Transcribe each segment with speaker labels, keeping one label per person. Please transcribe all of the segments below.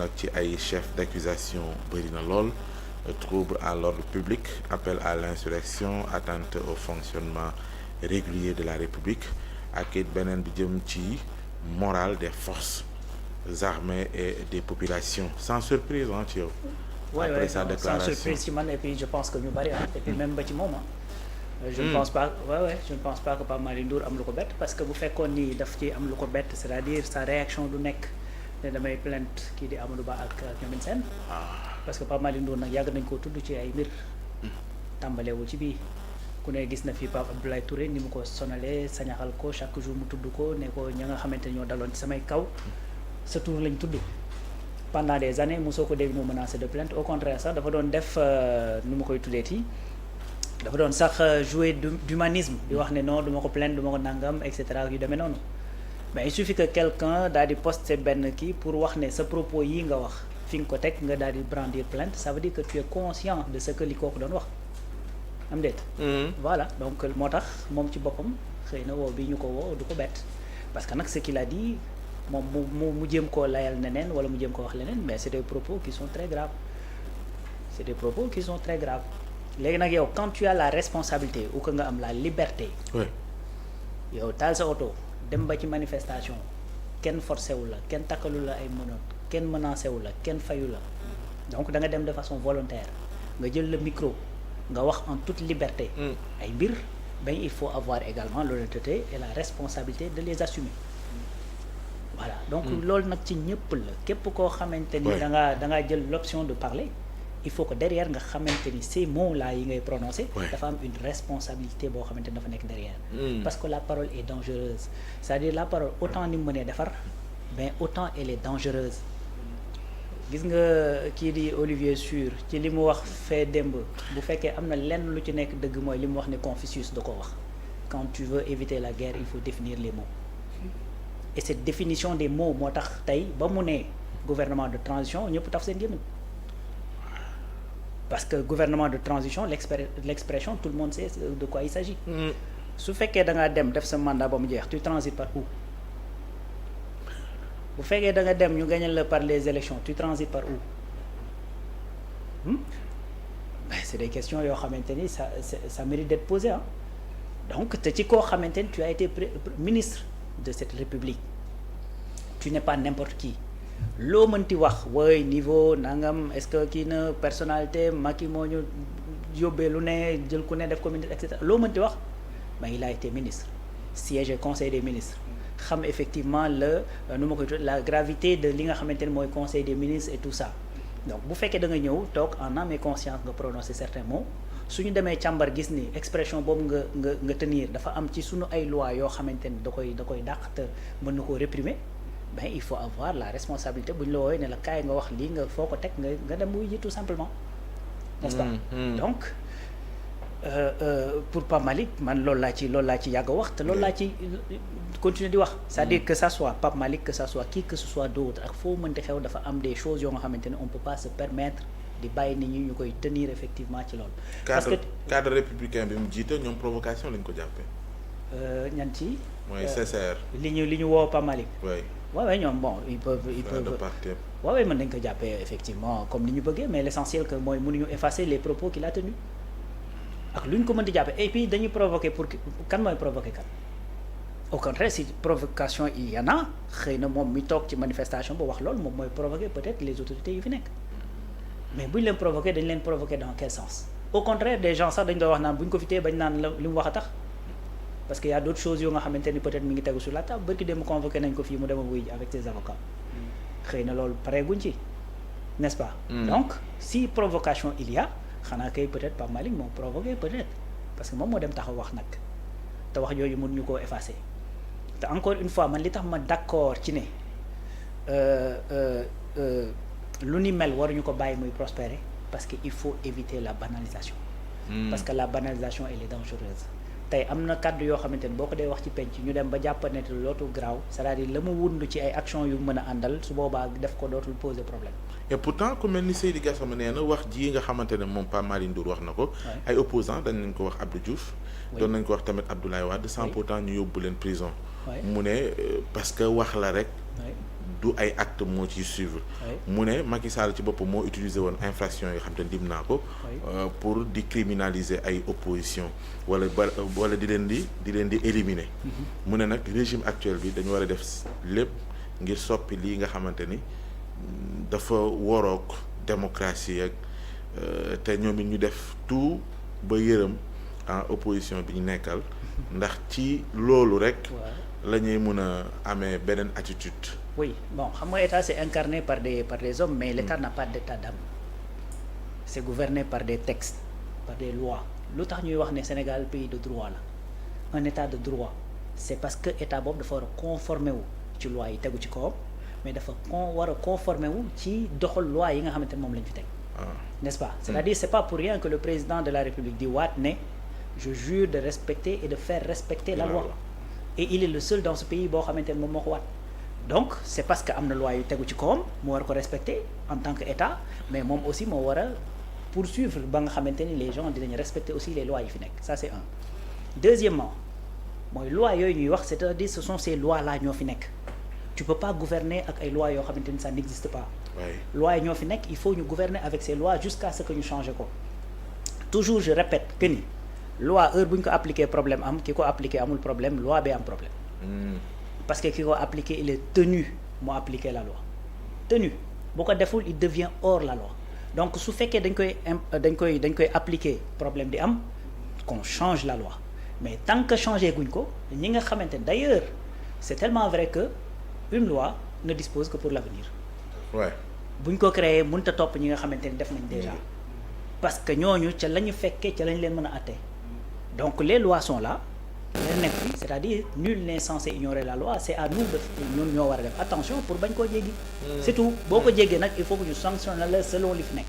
Speaker 1: nag ci ay chef d'accusation bëri na lool. Trouble à l'ordre public, appel à l'insurrection, atteinte au fonctionnement régulier de la République ak it beneen bi jëm ci morale des forces armées et des populations sans surprise ci yow. Après sa déclaration
Speaker 2: sans surprise ci man et puis je pense que ñu bari et puis même ba ci moom je ne pense pas je ne pense pas que Pape Malick Ndour am lu ko bett parce que bu fekkoon ni daf ci am lu ko bett c'est-à-dire sa réaction du nekk ne damay plainte kii di Amadou Ba ak ñoom seen parce que Pape Malick Ndour nag yàgg nañ koo tudd ci ay mbir tàmbalewul ci bii ku ne gis na fi Pape Abdoulaye Touré ni mu ko sonalee sañaxal ko chaque jour mu tudd ko ne ko ña nga xamante ne ñoo daloon ci samay kaw sa tur lañ tudd pendant des années mosoo ko dégg mu menacé de plainte au contraire sax dafa doon def nu ma koy tuddeeti dafa doon sax jouer d'humanisme di wax ne non du ma ko plainte du ma ko nangam et cetera yu demee noonu mais il suffit que quelqu'un daal di poster benn kii pour wax ne sa propos yi nga wax fi nga ko teg nga daal di brandir plainte ça veut dire que tu es conscient de ce que li kooku doon wax am déet voilà donc moo tax moom ci boppam xëy na woo bi ñu ko woo du ko bett parce que nag ce qu'il a dit moom mu jéem koo layal neneen wala mu jéem ko wax leneen mais c'est des propos qui sont très graves c'est des propos qui sont très graves léegi nag yow quand tu as la responsabilité ou que nga am la liberté yow taal sa oto dem ba ci manifestation kenn forcé wu la kenn takkalu la ay menottes kenn menacé wu la kenn fayu la donc da nga dem de façon volontaire nga jël le micro nga wax en toute liberté ay mbir ben il faut avoir également l'honnêteté et la responsabilité de les assumer voilà donc loolu nag ci ñëpp la képp koo xamante ni da ngaa jël l'option de parler il faut que derrière nga xamante ni ces mots là yi ngay prononcer dafa am une responsabilité boo xamante ni dafa nekk derrière parce que la parole est dangereuse c'est-à-dire la parole autant ni mu mënee defar mais autant elle est dangereuse gis nga kii di Olivier Sur ci li mu wax fee démb bu fekkee am na lenn lu ci nekk dëgg mooy li mu wax ne Confucius da ko wax quand tu veux éviter la guerre il faut définir les mots et cette définition des mots moo tax tey ba mu ne gouvernement de transition ñëpp taf seen gémmiñ parce que gouvernement de transition l'expression tout le monde sait de quoi il s'agit su fekkee da ngaa dem def sa mandat ba mu jeex tu transites par où bu fekkee da nga dem ñu gagné la par les élections tu transites par où c'est des questions yoo xamante ni ça mérite d'être posé donc te ci koo xamante ni tu as été ministre de cette république tu n'es pas n'importe qui loo mënti wax wooy niveau nangam est-ce que kii na personnalité Macky moo ñu yóbbee lu ne jël ku ne def ko ministre et cetera loo mënti wax mais il a été ministre siège conseil des ministres xam effectivement la gravité de li nga xamante ne mooy conseil des ministres et tout ça donc bu fekkee da nga ñëw toog en âme et conscience nga prononcer certains mots suñu demee càmbar gis ni expression boobu nga tenir dafa am ci suñu ay lois yoo xamante ni da koy dàq te mën na koo réprimer ben il faut avoir la responsabilité bu ñu la wooyee ne la kaay nga wax lii nga foo ko teg nga dem wuy ji tout simplement n'est-ce pas donc pour Pape Malick man loolu laa ci yàgg a wax te loolu laa ci continuer di wax c'est-à-dire que ça soit Pape Malick que ça soit qui que ce soit d'autre ak foo mënti xew dafa am des choses yoo nga xamante ne on peut pas se permettre di bàyyi nit ñi ñu koy tenir effectivement ci loolu parce que
Speaker 1: cadre républicain bi mu jiite ñoom provocation lañ ko jàppee
Speaker 2: ñan ci
Speaker 1: mooy CCR
Speaker 2: li ñu woo Pape Malick waaw ñoom bon ils peuvent waaw mën nañ ko jàppee effectivement comme ni ñu bëggee mais l'essentiel que mooy mënuñu effacer les propos qu'il a tenus ak lu ñu ko mën di jàppee et puis dañuy provoquer pour kan mooy provoquer kan au contraire si provocation il y en a xëy na moom mi toog ci manifestation ba wax loolu moom mooy provoquer peut-être les autorités yu fi nekk mais bu ñu leen provoquer dañ leen provoquer dans quel sens au contraire des gens sax dañ doon wax naan bu ñu ko fi téye bañ naan li mu wax a tax parce que y a d'autres choses yoo nga xamante ni peut-être mi ngi tegu sur la table bërki dem convoqué nañ ko fii mu dem a wuy avec ses avocats xëy na loolu pare guñ ci n'est-ce pas donc si provocation il y a xanaa kay peut-être Pape Malick moo provoqué peut-être parce que moom moo dem taxaw wax nag te wax yooyu mën ñu koo effacer te encore une fois man li tax ma d'accord ci ne lu ni mel waruñu ko bàyyi muy prospérer parce que il faut éviter la banalisation parce que la banalisation elle est dangereuse tey am na kàddu yoo xamante ne boo ko dee wax ci penc ñu dem ba jàppane lootu graaw c'est-à-dire la mu wund ci ay actions yu mën a àndal su boobaa def ko dootul poser problème
Speaker 1: et pourtant ku mel ni Seydi Gassama nee na wax ji nga xamante ne moom Pape Malick Ndour wax na ko ay opposants dañ nañ ko wax Abdou Diouf doon nañ ko wax tamit Abdoulaye Wade sans pourtant ñu yóbbu leen prison mu ne parce que wax la rek du ay acte moo ciy suivre. mu ne Macky Sall ci boppam moo utiliser woon infraction yoo xam te dim naa ko. pour di criminaliser ay opposition wala di leen di éliminer. mu ne nag régime actuel bi dañu war a def lépp ngir soppi lii nga xamante ni dafa waroog démocratie ak te ñoom it ñu def tout ba yërëm en opposition bi ñu nekkal ndax ci loolu rek. la ñuy mun a amee beneen attitude.
Speaker 2: oui bon xam nga état c'est incarné par des hommes mais l'état n'a pas d'état d'âme. c'est gouverné par des textes par des lois lu tax ñuy wax ne Sénégal pays de droit la un état de droit c'est parce que état boobu dafa war a conformer wu ci loi yi tegu ci kawam mais dafa war a conformer wu ci doxal loi yi nga xamante ne moom lañ fi teg. n'est-ce pas c'est-à-dire c'est pas pour rien que le président de la République di waat ne je jure de respecter et de faire respecter la loi. et il est le seul dans ce pays boo xamante ne moom moo ko waat donc c'est parce que am na loi yu tegu ci kawam mu war ko respecter en tant que état mais moom aussi moo war a poursuivre ba nga xamante ni les gens dinañ respecter aussi les lois yi fi nekk ça c'est un. deuxièmement mooy loi yooyu ñuy wax c'est-à-dire ce sont ces lois là ñoo fi nekk tu peux pas gouverner ak ay lois yoo xamante ni ça n'existe pas. lois yi ñoo fi nekk il faut ñu gouverner avec ces lois jusqu'à ce que ñu changer ko toujours je répète que ni. loi heure bu ñu ko appliquer problème am ki ko appliquer amul problème loi bi am problème. parce que ki ko appliquer il est tenu moo appliquer la loi tenu bu ko deful il devient hors la loi donc su fekkee dañ koy appliquer problème di am qu'on change la loi mais tant que changé guñ ko ñi nga xamante d'ailleurs c'est tellement vrai que une loi ne dispose que pour l'avenir. buñ ko créer mënut a topp ñi nga xamante ni def nañ déjà parce que ñooñu ca la ñu fekkee ca lañ leen mën a àtte. donc les lois sont là leen nekk fi c'est-à-dire nul n'est censé ignorer la loi c'est à nous de ñun ñoo war a def attention pour bañ koo jéggi. c'est tout boo ko jéggee nag il faut que ñu sanctionne la selon li fi nekk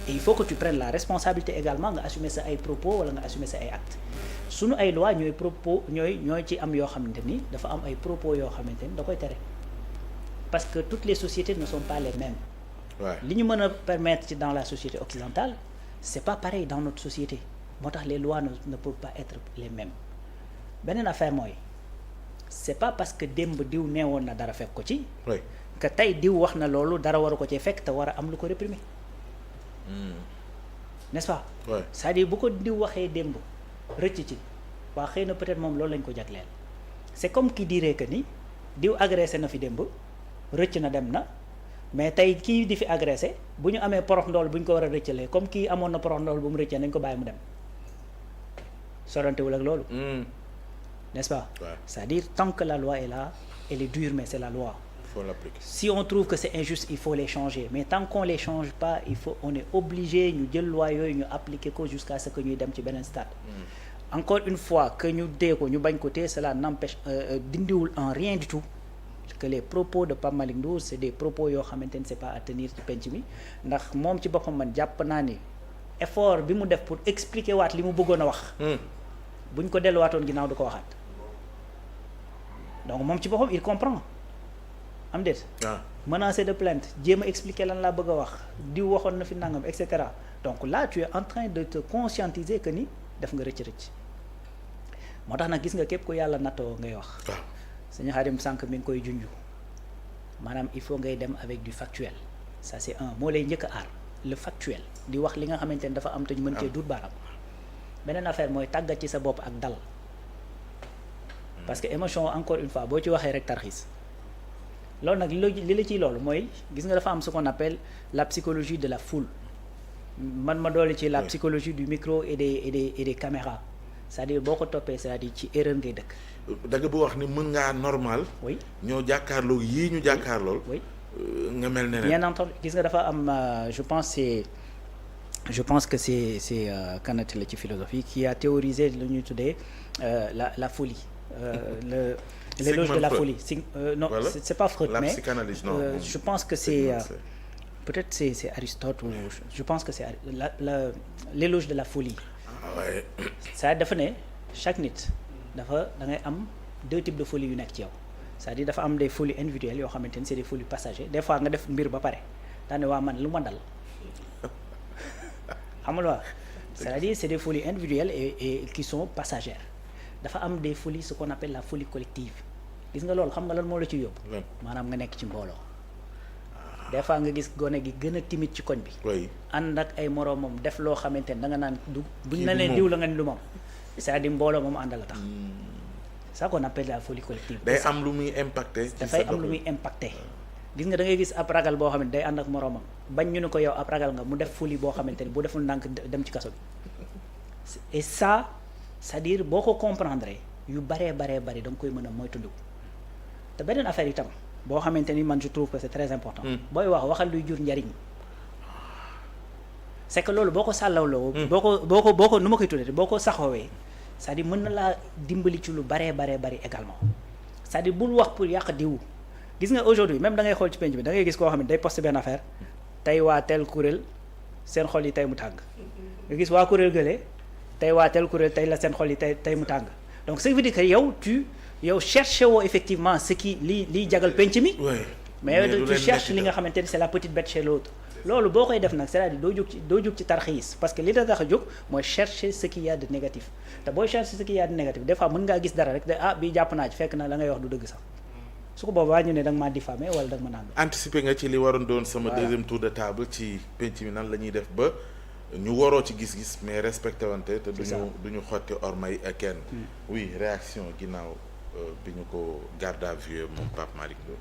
Speaker 2: et il faut que tu prennes la responsabilité également nga assumer sa ay propos wala nga assumer sa ay actes suñu ay lois ñooy propos ñooy ci am yoo xamante ni dafa am ay propos yoo xamante ni da koy tere parce que toutes les sociétés ne sont pas les mêmes. li ñu mën a permettre ci dans la société occidentale c'est pas pareil dans notre société. moo tax les lois ne peuvent pas être les mêmes beneen affaire mooy c'est pas parce que démb diw neewoon na dara fekk ko ci. que tey diw wax na loolu dara waru ko ci fekk te war a am lu ko réprimer. n'est-ce pas. c'est-à-dire bu ko diw waxee démb rëcc ci waa xëy na peut-être moom loolu lañ ko jagleel c'est comme qui dirait que ni diw agressé na fi démb rëcc na dem na mais tey kii di fi agressé bu ñu amee porox ndool bu ñu ko war a rëccalee comme kii amoon na porox ndool bu mu rëccee nañ ko bàyyi mu dem. sorantewul ak loolu. n'est-ce pas. c'est-à-dire tant que la loi est là elle est dure mais c'est la loi.
Speaker 1: il faut l'appliquer.
Speaker 2: si on trouve que c'est injuste il faut les changer mais tant qu'on les change pas on est obligé ñu jël loi yooyu ñu appliquer ko jusqu'à ce que ñuy dem ci beneen stade. encore une fois que ñu dee ko ñu bañ ko tee cela n'empêche dindiwul en rien du tout que les propos de Pape Malick Ndour c'est des propos yoo xamante ni c'est pas à tenir ci penc mi ndax moom ci boppam man jàpp naa ni effort bi mu def pour expliquer waat li mu bëggoon a wax. buñ ko delluwaatoon ginnaaw du ko waxaat donc moom ci boppam il comprend am déet. menacé de plainte jéem a expliquer lan laa bëgg a wax diw waxoon na fi nangam et cetera donc là tu es en train de te conscientiser que ni def nga rëcc moo tax nag gis nga képp ku yàlla nattoo ngay wax. suñu xarim sànq mi ngi koy junju maanaam il faut ngay dem avec du factuel ça c'est un moo lay njëkk a aar le factuel di wax li nga xamante ne dafa am te ñu mën cee duut baaraam. beneen affaire mooy tàggat ci sa bopp ak dal parce que émotion encore une fois boo ci waxee rek tarxiis loolu nag li la ciy loolu mooy gis nga dafa am ce qu'on appelle la psychologie de la foule man ma doole ci la psychologie du micro et des caméras c'est-à-dire boo ko toppee c'est-à-dire ci erreur ngay dëkk.
Speaker 1: da nga bu wax ni mën ngaa normal.
Speaker 2: oui
Speaker 1: ñoo jàkkaarloo yii ñu jàkkaarlool.
Speaker 2: oui
Speaker 1: nga mel ne
Speaker 2: bien entendu gis nga dafa am je pense que c'est Kanate la ci philosophie qui a théorisé lu ñuy tuddee la folie. L'éloge de la folie. Non, voilà. c'est pas Freud, mais je pense que c'est peut-être c'est Aristote ou je pense que c'est l'éloge de la folie.
Speaker 1: Ouais.
Speaker 2: Ça dafa ne chaque nit da ngay am deux types de folie yu nekk ci yow c'est-à-dire dafa am des folies individuelles yoo xamante ni c'est des folies passagères des fois nga def mbir ba pare daane waa man lu ma dal xam nga waa c'est-à-dire c'est des folies individuelles et qui sont passagères dafa am des folies ce qu'on appelle la folie collective gis nga loolu xam nga lan moo la ci yóbbu maanaam nga nekk ci mbooloo des fois nga gis gone gi gën a timide ci koñ bi.
Speaker 1: oui
Speaker 2: ànd ak ay moroomam def loo xamante ne da nga naan du. buñ la
Speaker 1: du
Speaker 2: nee
Speaker 1: moom.
Speaker 2: diw la nga ni du moom. c'est-à-dire mbooloo moom àndal la tax. c'est ça qu'on appelle la folie collective.
Speaker 1: day am lu muy impacté. ci
Speaker 2: dafay
Speaker 1: sa
Speaker 2: am lu muy impacté. gis nga da ngay gis ab ragal boo xam ne day ànd ak moroomam bañ ñu ne ko yow ab ragal nga mu def folie boo xamante ni bu deful ndànk dem ci kaso bi. et ça c'est-à-dire boo ko comprendre yu baree bari da nga koy mën a moytandiku te beneen affaire itam boo xamante ni man je trouve que c'est très important. booy waxal luy jur njariñ. c'est que loolu boo ko sàllawloo. boo ko nu ma koy tuddee boo ko saxoowee c'est-à-dire mën na laa dimbali ci lu baree bari également c'est-à-dire bul wax pour yàq diw. gis nga aujourd'hui même da ngay xool ci penc bi da ngay gis koo xam ne day poster benn affaire tey waa tel kuréel seen xol yi tey mu tàng. nga gis waa kuréel gële tey waa tel kuréel tey la seen xol yi tey mu tàng donc ça veut dire que yow cherché woo effectivement ce qui liy jagal penc mi. mais tu cherches li nga xamante ni c'est la petite bête chez l'autre. loolu boo koy def nag c'est-à-dire doo jóg ci tarxiis parce que li da tax a jóg mooy chercher ce qu'il y a de négatif te booy chercher ce qu'il y a de négatif des fois mën ngaa gis dara rek de bii jàpp naa ci fekk na la ngay wax du dëgg sax su ko boobaa ñu ne da nga maa diffamé wala da nga ma naan.
Speaker 1: anticiper nga ci li waroon doon sama deuxième tour de table ci penc mi nan la ñuy def ba ñu waroo ci gis-gis mais respecté wante te duñu xotti ormay kenn. oui réaction ginnaaw bi ñu ko garde à vue moom Pape Malick Ndour.